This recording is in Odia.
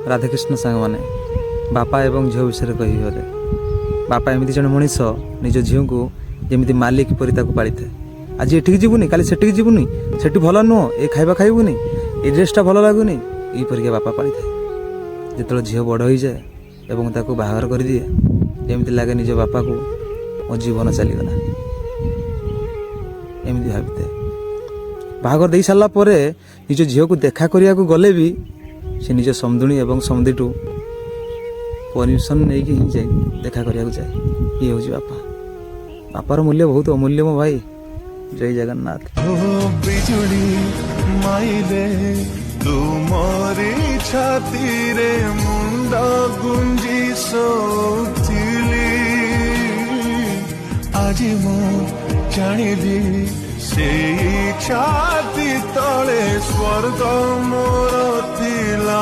ରାଧାକୃଷ୍ଣ ସାଙ୍ଗମାନେ ବାପା ଏବଂ ଝିଅ ବିଷୟରେ କହିବି ଗଲେ ବାପା ଏମିତି ଜଣେ ମଣିଷ ନିଜ ଝିଅଙ୍କୁ ଯେମିତି ମାଲିକ ପରି ତାକୁ ପାଳିଥାଏ। ଆଜି ଏଠିକି ଯିବୁନି, କାଲି ସେଠିକି ଯିବୁନି, ସେଠି ଭଲ ନୁହଁ, ଏ ଖାଇବା ଖାଇବୁନି, ଏ ଡ୍ରେସ୍ଟା ଭଲ ଲାଗୁନି, ଏଇପରିକା ବାପା ପାଳିଥାଏ। ଯେତେବେଳେ ଝିଅ ବଡ଼ ହୋଇଯାଏ ଏବଂ ତାକୁ ବାହାଘର କରିଦିଏ, ଏମିତି ଲାଗେ ନିଜ ବାପାକୁ ମୋ ଜୀବନ ଚାଲିଗଲା ଏମିତି ଭାବିଥାଏ। ବାହାଘର ଦେଇ ସାରିଲା ପରେ ନିଜ ଝିଅକୁ ଦେଖା କରିବାକୁ ଗଲେ ବି ସେ ନିଜ ସମୁଦୁଣୀ ଏବଂ ସମୁଦିଠୁ ପରମିସନ୍ ନେଇକି ହିଁ ଯାଇ ଦେଖା କରିବାକୁ ଯାଏ। ଇଏ ହେଉଛି ବାପା। ବାପାର ମୂଲ୍ୟ ବହୁତ ଅମୂଲ୍ୟ ମୋ ଭାଇ। ଜୟ ଜଗନ୍ନାଥ। ବିଜୁଳି ମାଇଲେ ତୁମରି ଛାତିରେ ମୁଣ୍ଡ ଗୁଞ୍ଜି ଶୋଇଥିଲି। ଆଜି ମୁଁ ଜାଣିଲି ସେଇ ଛାତି ତଳେ ସ୍ୱର୍ଗ ମୋର ଥିଲା।